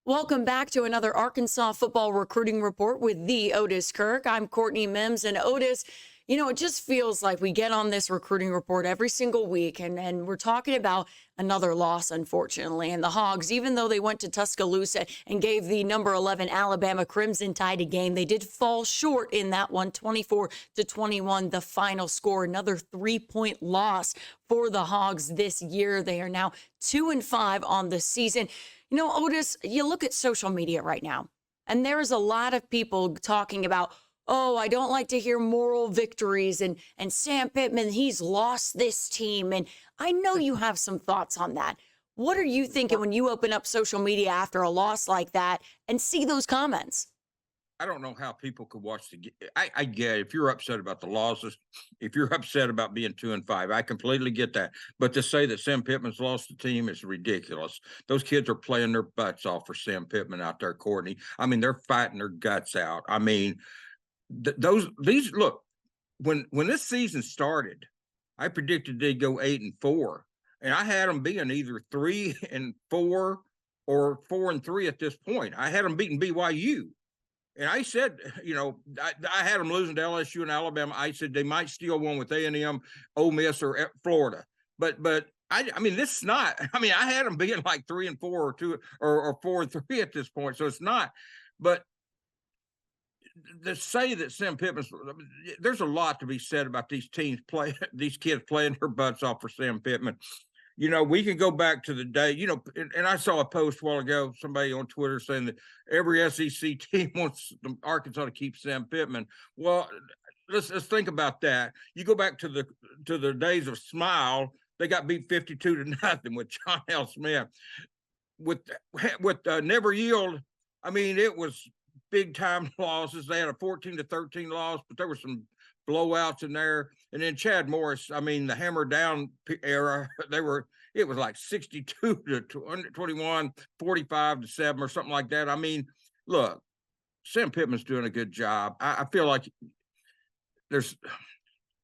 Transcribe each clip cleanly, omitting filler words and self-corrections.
Welcome back to another Arkansas football recruiting report with the Otis Kirk. I'm Courtney Mims. And Otis, it just feels like we get on this recruiting report every single week and we're talking about another loss, unfortunately. And the Hogs, even though they went to Tuscaloosa and gave the number 11 Alabama Crimson Tide a game, they did fall short in that one, 24-21, the final score. Another 3-point loss for the Hogs this year. They are now 2-5 on the season. Otis, you look at social media right now, and there's a lot of people talking about, oh, I don't like to hear moral victories, and Sam Pittman, he's lost this team. And I know you have some thoughts on that. What are you thinking when you open up social media after a loss like that and see those comments? I don't know how people could watch the game. I get it. If you're upset about the losses, if you're upset about being 2-5, I completely get that. But to say that Sam Pittman's lost the team is ridiculous. Those kids are playing their butts off for Sam Pittman out there, Courtney. I mean, they're fighting their guts out. I mean, these look, when this season started, I predicted they'd go 8-4, and I had them being either 3-4 or 4-3 at this point. I had them beating BYU. And I said, I had them losing to LSU and Alabama. I said they might steal one with A&M, Ole Miss, or Florida. But I mean, this is not. I mean, I had them being like 3-4 or 2 or 4-3 at this point. So it's not. But to say that Sam Pittman's, there's a lot to be said about these these kids playing their butts off for Sam Pittman. We can go back to the day, and I saw a post a while ago, somebody on Twitter saying that every SEC team wants Arkansas to keep Sam Pittman. Well, let's think about that. You go back to the days of Smile, they got beat 52-0 with John L. Smith. With Never Yield, I mean, it was big time losses. They had a 14-13 loss, but there were some blowouts in there. And then Chad Morris, I mean, the hammer down era, it was like 62-21, 45-7 or something like that. I mean, look, Sam Pittman's doing a good job. I feel like there's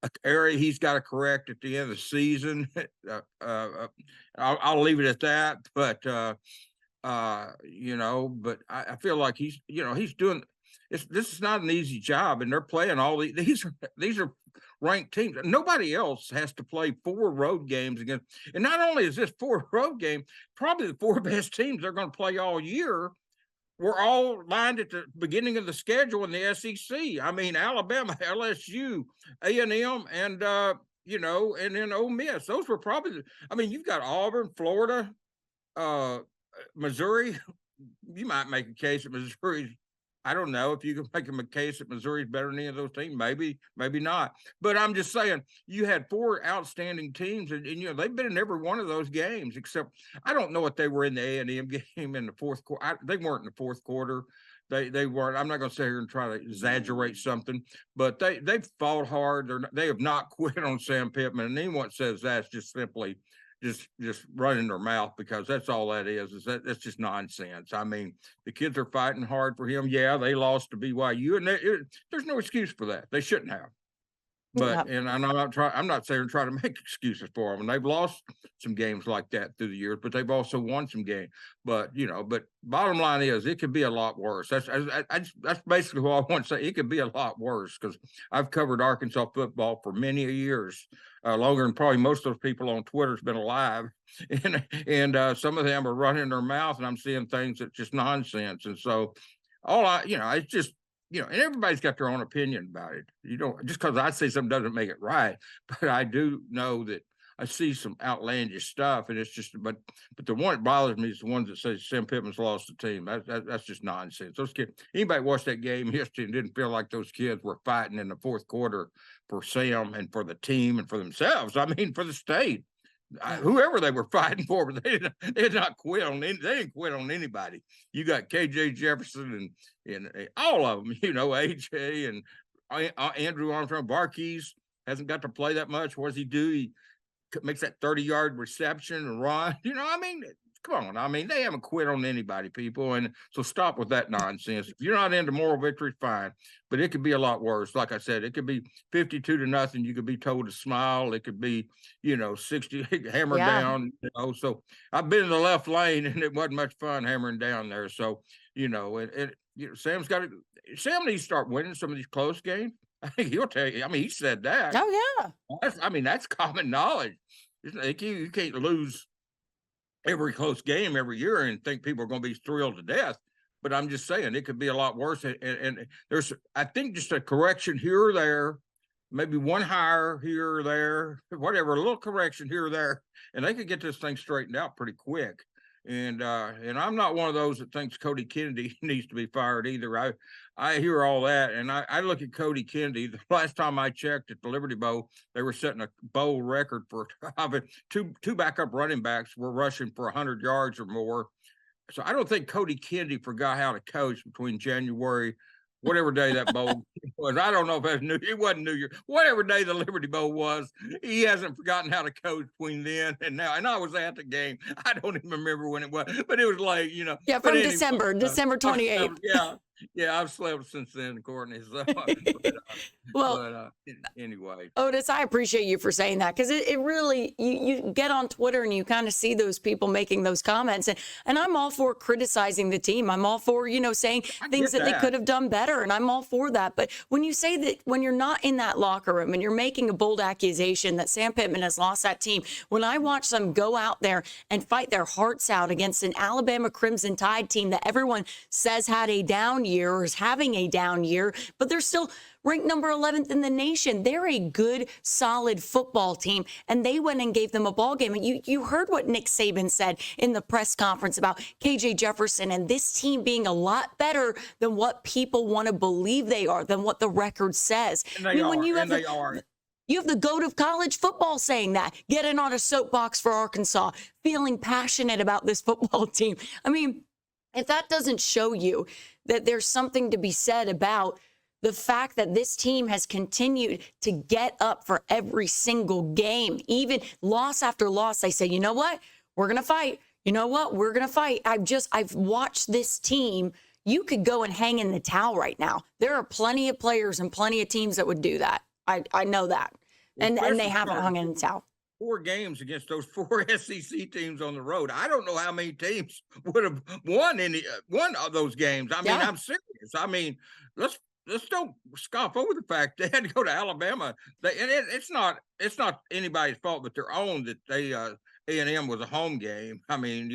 an area he's got to correct at the end of the season. I'll leave it at that. But, but I feel like he's doing, this is not an easy job, and they're playing all these are ranked teams. Nobody else has to play 4 road games against. And not only is this 4 road game, probably the 4 best teams they're going to play all year were all lined at the beginning of the schedule in the SEC. I mean, Alabama, LSU, A&M, and and then Ole Miss. Those were probably. I mean, you've got Auburn, Florida, Missouri. You might make a case that Missouri's. I don't know if you can make a case that Missouri's better than any of those teams. Maybe not. But I'm just saying, you had 4 outstanding teams, and they've been in every one of those games. Except I don't know what they were in the A&M game in the fourth quarter. They weren't in the fourth quarter. They weren't. I'm not going to sit here and try to exaggerate something, but they've fought hard. They have not quit on Sam Pittman, and anyone that says that's just simply just running their mouth, because that's all that is that's just nonsense. I mean, the kids are fighting hard for him. Yeah, they lost to BYU, and there's no excuse for that. They shouldn't have. But Yeah. and I'm not saying trying to make excuses for them. And they've lost some games like that through the years, but they've also won some games. But bottom line is, it could be a lot worse. That's basically what I want to say. It could be a lot worse, because I've covered Arkansas football for many years, longer than probably most of those people on Twitter's been alive. And some of them are running their mouth, and I'm seeing things that's just nonsense. And so it's just. And everybody's got their own opinion about it. Just because I say something doesn't make it right. But I do know that I see some outlandish stuff, and it's just. But the one that bothers me is the ones that say Sam Pittman's lost the team. That's just nonsense. Those kids. Anybody watched that game yesterday and didn't feel like those kids were fighting in the fourth quarter for Sam and for the team and for themselves. I mean, for the state. Whoever they were fighting for, but they did not quit on. They didn't quit on anybody. You got KJ Jefferson and all of them. AJ and Andrew Armstrong. Barkeys hasn't got to play that much. What does he do? He makes that 30-yard reception and run. I mean, Come on. I mean, they haven't quit on anybody, people. And so stop with that nonsense. If you're not into moral victory, fine. But it could be a lot worse. Like I said, it could be 52-0. You could be told to smile. It could be, 60 hammered Yeah. down. So I've been in the left lane and it wasn't much fun hammering down there. So, Sam needs to start winning some of these close games. I think he'll tell you. I mean, he said that. Oh, yeah. That's common knowledge. It's like you can't lose every close game every year and think people are going to be thrilled to death. But I'm just saying it could be a lot worse. And there's, I think, just a correction here or there, maybe one hire here or there, whatever, a little correction here or there, and they could get this thing straightened out pretty quick. And I'm not one of those that thinks Cody Kennedy needs to be fired either. I hear all that, and I look at Cody Kennedy. The last time I checked at the Liberty Bowl, they were setting a bowl record for two backup running backs were rushing for 100 yards or more. So I don't think Cody Kennedy forgot how to coach between January, whatever day that bowl was. I don't know if that's it wasn't New Year, whatever day the Liberty Bowl was. He hasn't forgotten how to coach between then and now. And I was at the game. I don't even remember when it was, but it was like, Yeah, But from anyway, December 28th. Yeah, I've slept since then, Courtney. So, Well, anyway. Otis, I appreciate you for saying that, because it really, you get on Twitter and you kind of see those people making those comments. And I'm all for criticizing the team. I'm all for, saying things that they could have done better. And I'm all for that. But when you say that, when you're not in that locker room and you're making a bold accusation that Sam Pittman has lost that team, when I watch them go out there and fight their hearts out against an Alabama Crimson Tide team that everyone says had a down year or is having a down year, but they're still ranked number 11th in the nation. They're a good, solid football team, and they went and gave them a ball game. And you heard what Nick Saban said in the press conference about KJ Jefferson and this team being a lot better than what people want to believe they are, than what the record says. And they are. You have the GOAT of college football saying that, getting on a soapbox for Arkansas, feeling passionate about this football team. I mean, if that doesn't show you that there's something to be said about the fact that this team has continued to get up for every single game, even loss after loss, they say, you know what? We're going to fight. You know what? We're going to fight. I've watched this team. You could go and hang in the towel right now. There are plenty of players and plenty of teams that would do that. I know that. And they haven't hung in the towel. 4 games against those 4 SEC teams on the road. I don't know how many teams would have won one of those games. I mean, I'm serious. I mean, let's don't scoff over the fact they had to go to Alabama. It's not anybody's fault but their own that they A&M was a home game. I mean,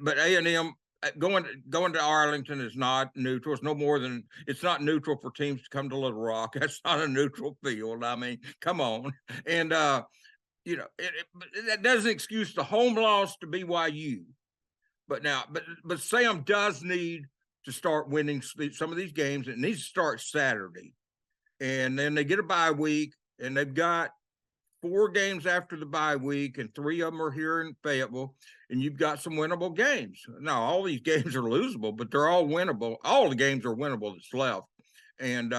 but A&M going to Arlington is not neutral. It's no more than it's not neutral for teams to come to Little Rock. That's not a neutral field. I mean, come on. And that doesn't excuse the home loss to BYU. But Sam does need to start winning some of these games. It needs to start Saturday. And then they get a bye week, and they've got 4 games after the bye week, and 3 of them are here in Fayetteville, and you've got some winnable games. Now, all these games are losable, but they're all winnable. All the games are winnable that's left. And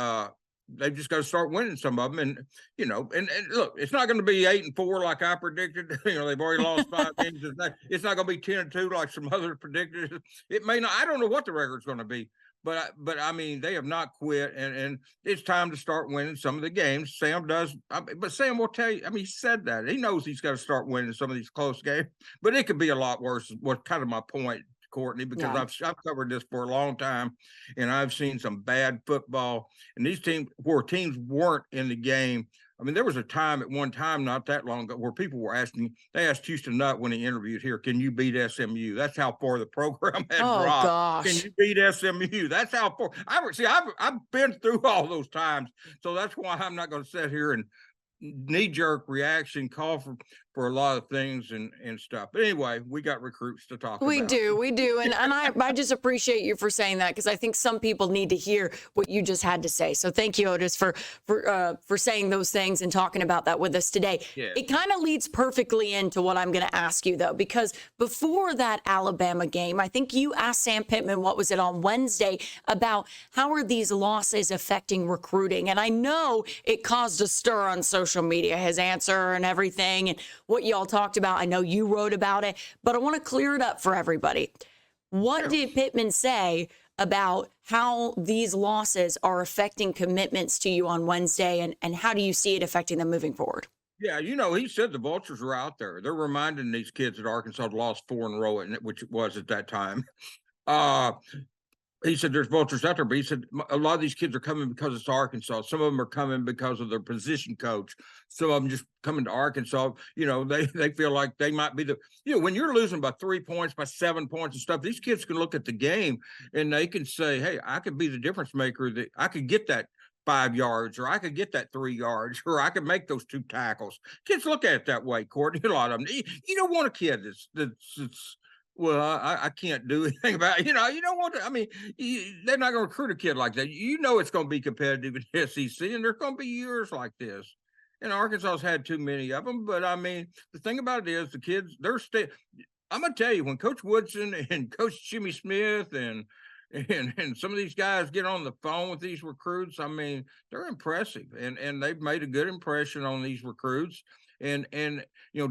they've just got to start winning some of them. And, and look, it's not going to be 8-4 like I predicted. They've already lost 5 games. It's not going to be 10-2 like some others predicted. It may not. I don't know what the record's going to be. But I mean, they have not quit, and it's time to start winning some of the games. Sam does, but Sam will tell you. I mean, he said that he knows he's got to start winning some of these close games, but it could be a lot worse. What kind of my point, Courtney? Because I've covered this for a long time, and I've seen some bad football, and these teams weren't in the game. I mean, there was a time at one time not that long ago where people were they asked Houston Nutt when he interviewed here, can you beat SMU? That's how far the program had dropped. Gosh. Can you beat SMU? That's how far. I've been through all those times. So that's why I'm not going to sit here and knee-jerk reaction, call for a lot of things and stuff. But anyway, we got recruits to talk about. We do. And I just appreciate you for saying that, because I think some people need to hear what you just had to say. So thank you, Otis, for saying those things and talking about that with us today. Yeah. It kind of leads perfectly into what I'm going to ask you, though, because before that Alabama game, I think you asked Sam Pittman, what was it, on Wednesday, about how are these losses affecting recruiting? And I know it caused a stir on social media, his answer and everything. And what y'all talked about. I know you wrote about it, but I want to clear it up for everybody. What Sure. did Pittman say about how these losses are affecting commitments to you on Wednesday, and how do you see it affecting them moving forward? Yeah, he said the vultures are out there. They're reminding these kids that Arkansas had lost 4 in a row, which it was at that time. Uh, he said there's vultures out there, but he said a lot of these kids are coming because it's Arkansas. Some of them are coming because of their position coach. Some of them just coming to Arkansas. They feel like they might be when you're losing by 3 points, by 7 points and stuff, these kids can look at the game and they can say, hey, I could be the difference maker, that I could get that 5 yards, or I could get that 3 yards, or I could make those 2 tackles. Kids look at it that way, Courtney. A lot of them. You don't want a kid that's well, I can't do anything about it. You don't want to. I mean, they're not going to recruit a kid like that. It's going to be competitive in the SEC, and there's going to be years like this. And Arkansas's had too many of them. But I mean, the thing about it is, the kids, I'm going to tell you, when Coach Woodson and Coach Jimmy Smith and some of these guys get on the phone with these recruits, I mean, they're impressive, and they've made a good impression on these recruits. And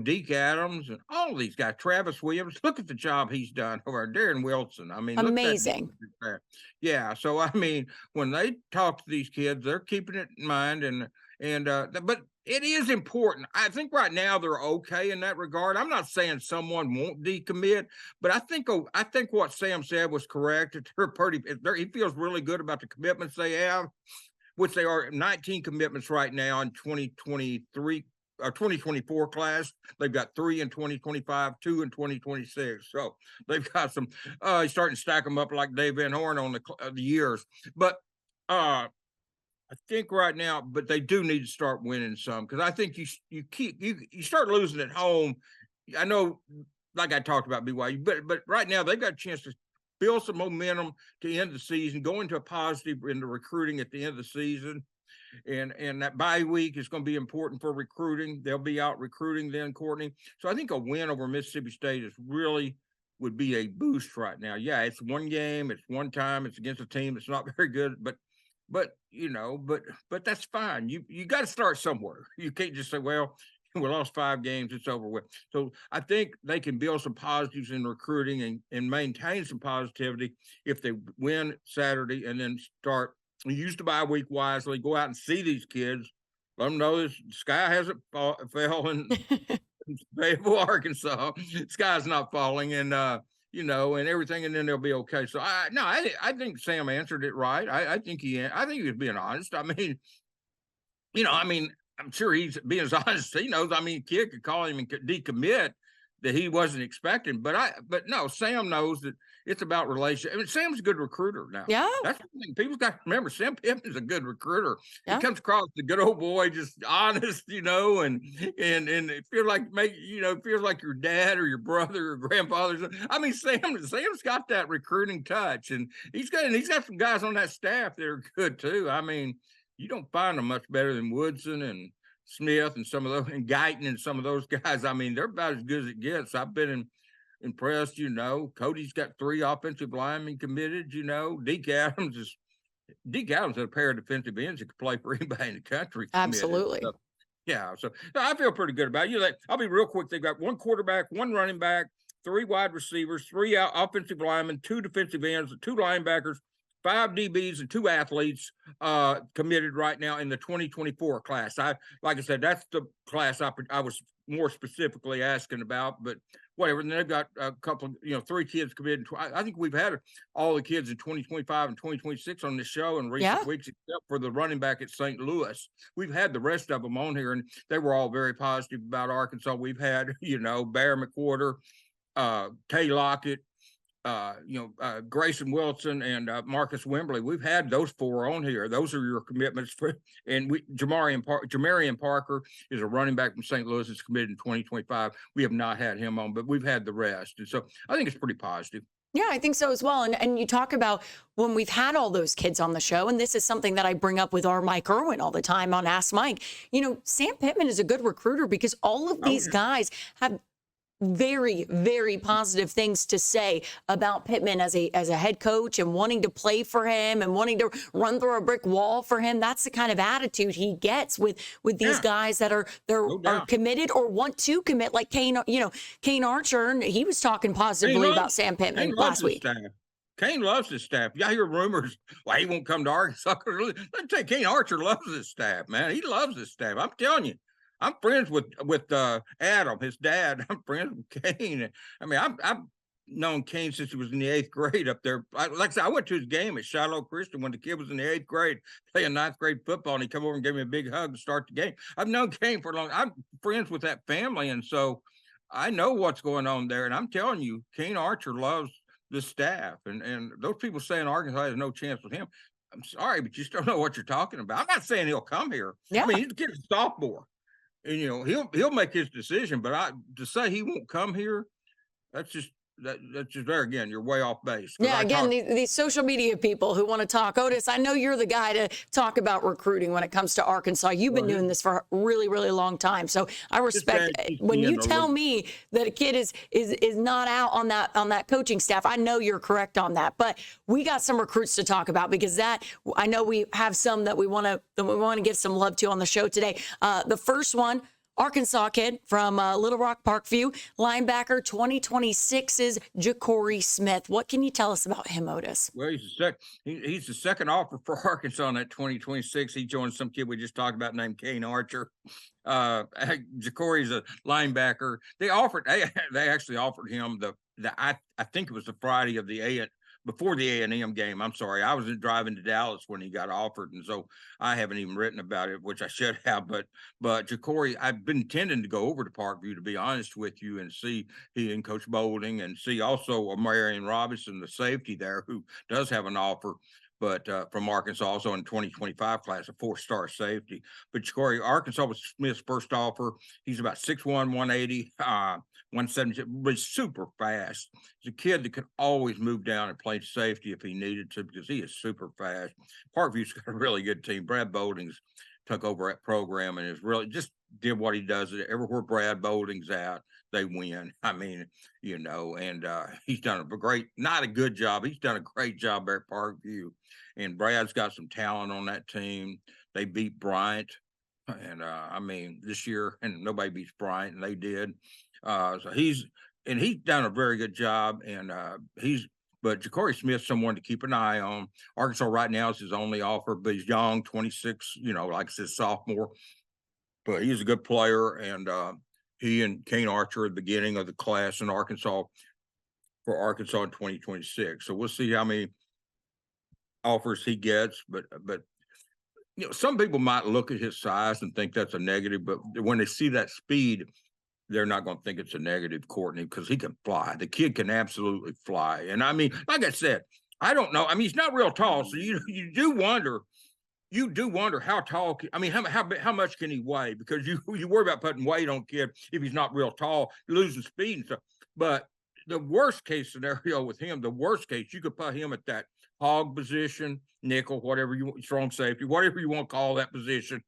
Deke Adams and all of these guys, Travis Williams, look at the job he's done over there. Darren Wilson. I mean, look at that Amazing. defense there. Yeah. So I mean, when they talk to these kids, they're keeping it in mind, but it is important. I think right now they're okay in that regard. I'm not saying someone won't decommit, but I think what Sam said was correct. He feels really good about the commitments they have, which they are 19 commitments right now in 2023 or 2024 class. They've got 3 in 2025, 2 in 2026. So they've got some. He's starting to stack them up like Dave Van Horn on the years. But I think right now, but they do need to start winning some, because I think you start losing at home. I know, like I talked about BYU, but right now they've got a chance to build some momentum to end the season, go into a positive in the recruiting at the end of the season. And that bye week is going to be important for recruiting. They'll be out recruiting then, Courtney. So I think a win over Mississippi State would be a boost right now. Yeah, it's one game, it's one time, it's against a team that's not very good, but that's fine. You got to start somewhere. You can't just say, well, we lost 5 games, it's over with. So I think they can build some positives in recruiting and maintain some positivity if they win Saturday, and then use the bye week wisely, go out and see these kids, let them know the sky hasn't fell in Fayetteville, Arkansas. The sky's not falling, and everything, and then they'll be okay. So I think Sam answered it right. I think he was being honest. I mean, I'm sure he's being as honest as he knows. I mean, kid could call him and decommit that he wasn't expecting. But no, Sam knows that it's about relationship. I mean, Sam's a good recruiter now. Yeah. That's the thing. People's got to remember, Sam Pittman's a good recruiter. Yeah. He comes across the good old boy, just honest, and it feels like your dad or your brother or grandfather. I mean, Sam's got that recruiting touch, and he's got some guys on that staff that are good too. I mean, you don't find them much better than Woodson and Smith and some of those, and Guyton and some of those guys. I mean, they're about as good as it gets. I've been impressed. Cody's got 3 offensive linemen committed. Deke Adams had a pair of defensive ends that could play for anybody in the country. Absolutely. So, yeah. So I feel pretty good about it. I'll be real quick. They've got 1 quarterback, 1 running back, 3 wide receivers, 3 offensive linemen, 2 defensive ends, 2 linebackers, 5 DBs, and 2 athletes committed right now in the 2024 class. Like I said, that's the class I was more specifically asking about, but whatever. And they've got a couple, 3 kids committed. I think we've had all the kids in 2025 and 2026 on this show in recent weeks, except for the running back at St. Louis. We've had the rest of them on here, and they were all very positive about Arkansas. We've had, Bear McWhorter, Tay Lockett, Grayson Wilson, and Marcus Wembley. We've had those 4 on here. Those are your commitments and Jamarian Parker is a running back from St. Louis that's committed in 2025. We have not had him on, but we've had the rest. And so I think it's pretty positive. Yeah, I think so as well. And you talk about when we've had all those kids on the show, and this is something that I bring up with our Mike Irwin all the time on Ask Mike. Sam Pittman is a good recruiter because all of these guys have very, very positive things to say about Pittman as a head coach and wanting to play for him and wanting to run through a brick wall for him. That's the kind of attitude he gets with these Yeah, guys that are no are doubt. committed or want to commit, like Kane Archer. And he was talking Kane positively loves about Sam Kane Pittman loves last his week. staff. Kane loves his staff. Yeah, I hear rumors. Well, he won't come to Arkansas. Let me tell you, Kane Archer loves his staff, man. He loves his staff. I'm telling you. I'm friends with Adam, his dad. I'm friends with Kane. I mean, I've known Kane since he was in the 8th grade up there. Like I said, I went to his game at Shiloh Christian when the kid was in the 8th grade playing 9th grade football, and he come over and gave me a big hug to start the game. I've known Kane for a long. I'm friends with that family, and so I know what's going on there. And I'm telling you, Kane Archer loves the staff, and those people saying Arkansas has no chance with him. I'm sorry, but you still know what you're talking about. I'm not saying he'll come here. I Yeah. mean, he's a kid's a sophomore. And he'll make his decision, but to say he won't come here, that's just that's just there again. You're way off base. Yeah, again, these social media people who want to talk. Otis, I know you're the guy to talk about recruiting when it comes to Arkansas. You've been doing this for a really, really long time. So I respect when you tell me that a kid is not out on that coaching staff. I know you're correct on that. But we got some recruits to talk about because I know we have some that we want to give some love to on the show today. The first one, Arkansas kid from Little Rock Parkview, linebacker 2026's Ja'Cory Smith. What can you tell us about him, Otis? Well, he's the second offer for Arkansas in that 2026. He joined some kid we just talked about named Kane Archer. Ja'Cory's a linebacker. They actually offered him I think it was the Friday of before the A&M game. I'm sorry. I was driving to Dallas when he got offered. And so I haven't even written about it, which I should have. But Ja'Cory, I've been intending to go over to Parkview, to be honest with you, and see he and Coach Boulding and see also Marion Robinson, the safety there, who does have an offer. But from Arkansas, also in 2025 class, a 4-star safety. But Ja'Cory, Arkansas was Smith's first offer. He's about 6'1", 180, 170, but he's super fast. He's a kid that could always move down and play safety if he needed to because he is super fast. Parkview's got a really good team. Brad Boulding's took over that program and is really just did what he does. Everywhere Brad Boulding's out, they win. I mean, and he's done not a good job. He's done a great job there at Parkview. And Brad's got some talent on that team. They beat Bryant. And this year, and nobody beats Bryant, and they did. So he's done a very good job. And but Ja'Cory Smith's someone to keep an eye on. Arkansas right now is his only offer, but he's young, 26, like I said, sophomore. But he's a good player, and he and Kane Archer at the beginning of the class in Arkansas for Arkansas in 2026. So we'll see how many offers he gets. But some people might look at his size and think that's a negative, but when they see that speed, they're not going to think it's a negative, Courtney, because he can fly. The kid can absolutely fly. And I mean, like I said, I don't know. I mean, he's not real tall, so you do wonder. You do wonder how tall. How much can he weigh? Because you worry about putting weight on kid if he's not real tall, losing speed and stuff. But the worst case scenario with him, you could put him at that hog position, nickel, whatever you want, strong safety, whatever you want to call that position.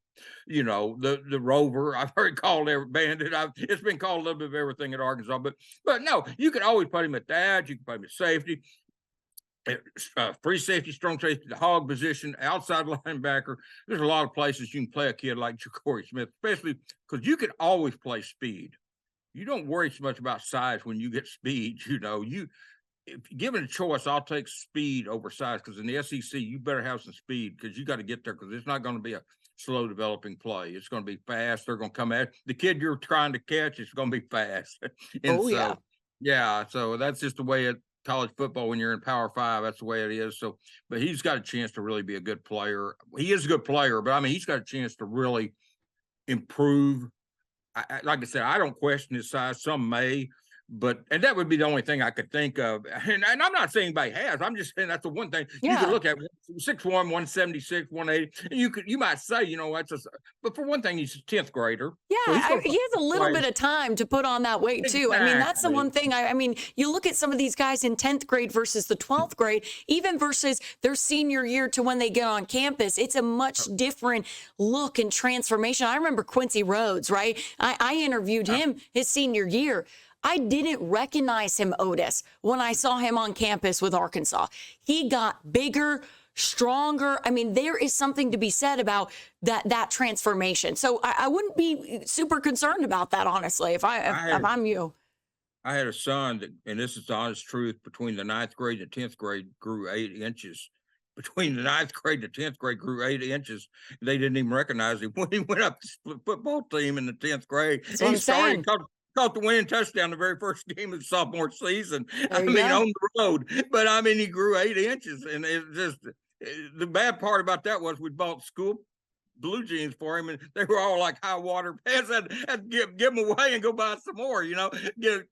The rover. I've heard called every bandit. It's been called a little bit of everything at Arkansas, but no, you could always put him at that. You can put him at safety. Free safety, strong safety, the hog position, outside linebacker. There's a lot of places you can play a kid like Ja'Cory Smith, especially because you can always play speed. You don't worry so much about size when you get speed. If given a choice, I'll take speed over size because in the SEC, you better have some speed because you got to get there because it's not going to be a slow developing play. It's going to be fast. They're going to come at the kid you're trying to catch. It's going to be fast. Yeah. So that's just the way college football when you're in Power 5, that's the way it is. So, but he's got a chance to really be a good player. He is a good player, but he's got a chance to really improve. Like I said, I don't question his size. Some may, and that would be the only thing I could think of. And I'm not saying anybody has. I'm just saying that's the one thing you could look at. 6'1", 176, 180. And you might say, but for one thing, he's a 10th grader. Yeah, so he has a little bit of time to put on that weight too. Exactly. I mean, that's the one thing. I mean, you look at some of these guys in 10th grade versus the 12th grade, even versus their senior year to when they get on campus. It's a much different look and transformation. I remember Quincy Rhodes, right? I interviewed him his senior year. I didn't recognize him, Otis, when I saw him on campus with Arkansas. He got bigger, stronger. I mean, there is something to be said about that transformation. So I wouldn't be super concerned about that, honestly, if I if had I'm you. I had a son that, and this is the honest truth, between the ninth grade and 10th grade grew 8 inches. Between the ninth grade and 10th grade grew 8 inches. They didn't even recognize him when he went up to the football team in the 10th grade. That's what He I'm started saying. caught the winning touchdown the very first game of the sophomore season. There I you mean, go. on the road. But I mean, he grew 8 inches, and it just the bad part about that was we bought school blue jeans for him, and they were all like high water pants. I'd give them away and go buy some more. Get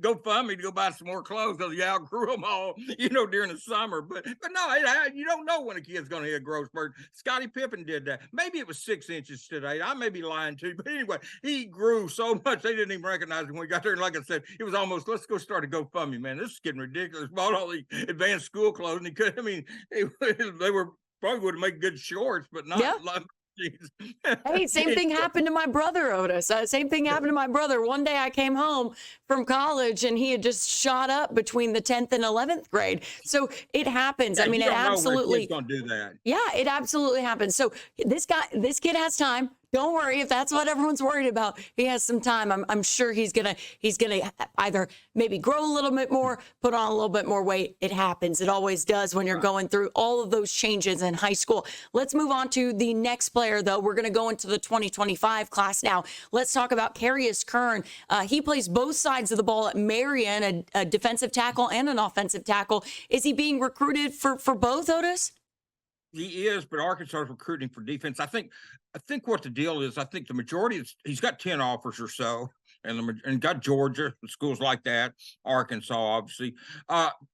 go fund me to go buy some more clothes because you outgrew them all, during the summer. But no, you don't know when a kid's going to hit growth spurt. Scottie Pippen did that. Maybe it was 6 inches today. I may be lying too, but anyway, he grew so much they didn't even recognize him when we got there. And like I said, it was almost, let's go start a GoFundMe, man. This is getting ridiculous. Bought all the advanced school clothes, and he could. I mean, they were probably would have made good shorts, but not Yeah. like. Hey, same thing happened to my brother, Otis. Same thing happened to my brother. One day I came home from college and he had just shot up between the 10th and 11th grade. So it happens. Yeah, I mean, you it don't know when a absolutely, kid's gonna do that. yeah, it absolutely happens. So this kid has time. Don't worry if that's what everyone's worried about. He has some time. I'm sure he's gonna either maybe grow a little bit more, put on a little bit more weight. It happens. It always does when you're going through all of those changes in high school. Let's move on to the next player, though. We're gonna go into the 2025 class now. Let's talk about Otis Kirk. He plays both sides of the ball at Marion, a defensive tackle and an offensive tackle. Is he being recruited for both, Otis? He is, but Arkansas is recruiting for defense. I think what the deal is. I think the majority is he's got 10 offers or so, and got Georgia, schools like that, Arkansas, obviously.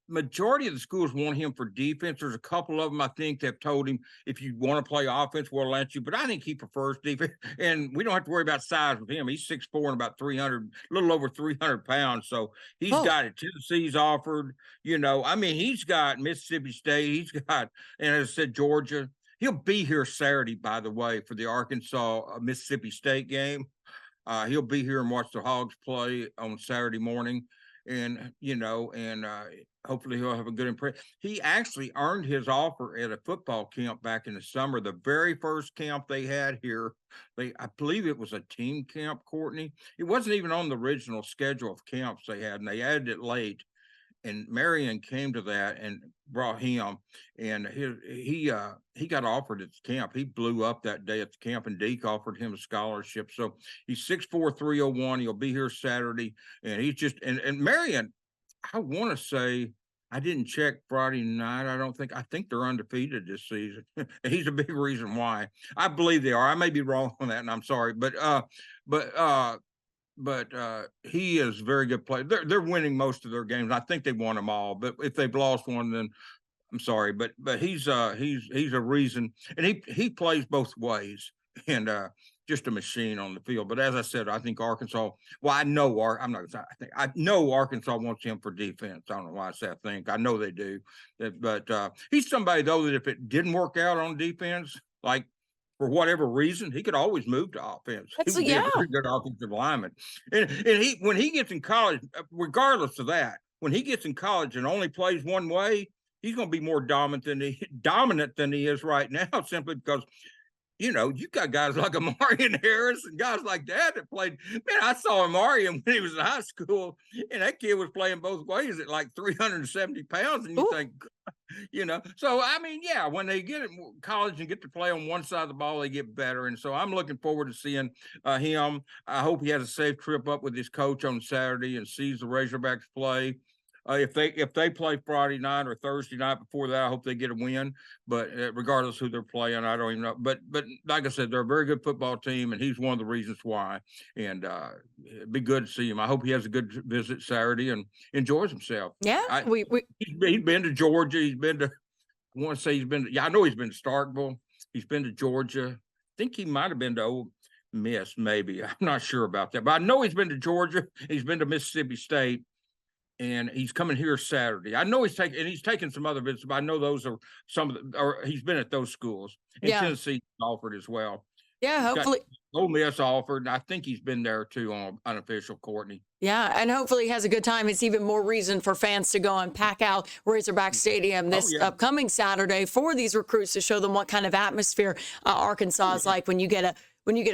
Majority of the schools want him for defense. There's a couple of them I think that have told him, if you want to play offense, we'll let you. But I think he prefers defense, and we don't have to worry about size with him. He's 6'4" and about 300, a little over 300 pounds. So he's Oh, got it. Tennessee's offered. I mean, he's got Mississippi State. He's got, and as I said, Georgia. He'll be here Saturday, by the way, for the Arkansas Mississippi State game. He'll be here and watch the Hogs play on Saturday morning, and hopefully he'll have a good impression. He actually earned his offer at a football camp back in the summer. The very first camp they had here, I believe it was a team camp, Courtney. It wasn't even on the original schedule of camps they had, and they added it late. And Marion came to that and brought him, and he got offered at the camp. He blew up that day at the camp, and Deke offered him a scholarship. So he's 6'4", 301. He'll be here Saturday, and he's just and Marion. I want to say, I didn't check Friday night. I think they're undefeated this season. He's a big reason why. I believe they are. I may be wrong on that, and I'm sorry, but he is a very good player. They're winning most of their games. I think they won them all. But if they've lost one, then I'm sorry. But he's a reason, and he plays both ways, and just a machine on the field. But as I said, I think Arkansas. Well, I know I'm not. I know Arkansas wants him for defense. I don't know why I say I think. I know they do. But he's somebody though that if it didn't work out on defense, like, for whatever reason, he could always move to offense. He would be a yeah. very good offensive lineman. And when he gets in college, regardless of that, when he gets in college and only plays one way, he's going to be more dominant than he is right now, simply because you got guys like Amarian Harris and guys like that played. Man, I saw Amarian when he was in high school, and that kid was playing both ways at like 370 pounds. And you Ooh. think, so I mean, yeah, when they get in college and get to play on one side of the ball, they get better. And so I'm looking forward to seeing him. I hope he has a safe trip up with his coach on Saturday and sees the Razorbacks play. If they play Friday night or Thursday night before that, I hope they get a win. But regardless who they're playing, I don't even know. But like I said, they're a very good football team, and he's one of the reasons why. And it'd be good to see him. I hope he has a good visit Saturday and enjoys himself. Yeah, He's been to Georgia. He's been to. I want to say he's been. Yeah, I know he's been to Starkville. He's been to Georgia. I think he might have been to Ole Miss. Maybe I'm not sure about that, but I know he's been to Georgia. He's been to Mississippi State. And he's coming here Saturday. I know he's taking some other visits, but I know those are some of the, or he's been at those schools. And yeah. Tennessee offered as well. Yeah, He's got hopefully Ole Miss offered, and I think he's been there too on unofficial, Courtney. Yeah, and hopefully he has a good time. It's even more reason for fans to go and pack out Razorback Stadium Oh this yeah. upcoming Saturday for these recruits to show them what kind of atmosphere Arkansas Oh is yeah. like when you get a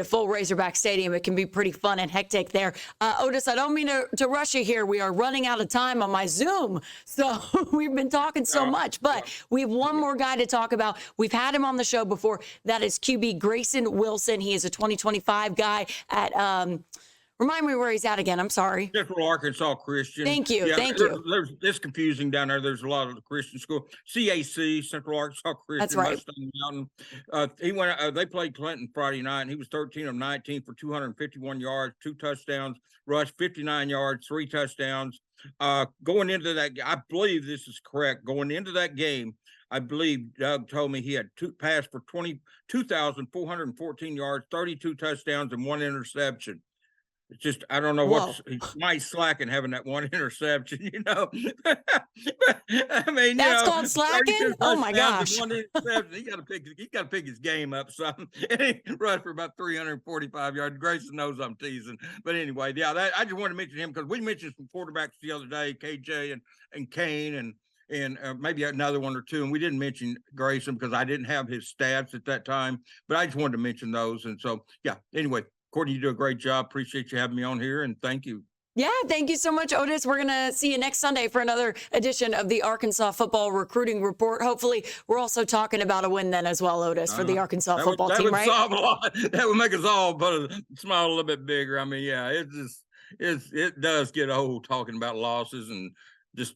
full Razorback Stadium. It can be pretty fun and hectic there. Otis, I don't mean to rush you here. We are running out of time on my Zoom, so we've been talking so Uh, much. But we have one yeah. more guy to talk about. We've had him on the show before. That is QB Grayson Wilson. He is a 2025 guy at. Remind me where he's at again. I'm sorry. Central Arkansas Christian. Thank you. Yeah, Thank you. it's confusing down there. There's a lot of the Christian school. CAC, Central Arkansas That's Christian, right. Mustang Mountain. He went. They played Clinton Friday night, and he was 13 of 19 for 251 yards, 2 touchdowns, rushed 59 yards, 3 touchdowns. Going into that, I believe this is correct. Going into that game, I believe Doug told me he had passed for 22,414 yards, 32 touchdowns, and 1 interception. It's just I don't know Whoa. what's he might slacking having that 1 interception, I mean, That's called 32 slacking? Oh my touchdowns gosh. and 1 interception. He got to pick his game up something. And he rushed for about 345 yards. Grayson knows I'm teasing, but anyway, yeah, I just wanted to mention him because we mentioned some quarterbacks the other day, KJ and Kane and maybe another one or two, and we didn't mention Grayson because I didn't have his stats at that time, but I just wanted to mention those, and so yeah. Anyway. Courtney, you do a great job. Appreciate you having me on here, and thank you. Yeah, thank you so much, Otis. We're going to see you next Sunday for another edition of the Arkansas Football Recruiting Report. Hopefully, we're also talking about a win then as well, Otis, for the Arkansas football that team, would right? solve a lot. That would make us all put a smile a little bit bigger. I mean, yeah, it does get old talking about losses and just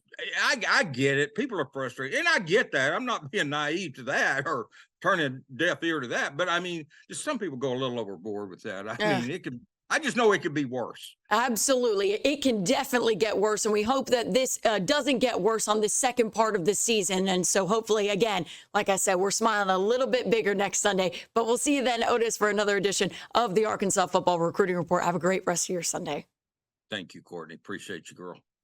I get it. People are frustrated, and I get that. I'm not being naive to that or turning a deaf ear to that. But I mean, just some people go a little overboard with that. I Yeah. mean, it could. I just know it could be worse. Absolutely. It can definitely get worse. And we hope that this doesn't get worse on the second part of the season. And so hopefully, again, like I said, we're smiling a little bit bigger next Sunday. But we'll see you then, Otis, for another edition of the Arkansas Football Recruiting Report. Have a great rest of your Sunday. Thank you, Courtney. Appreciate you, girl.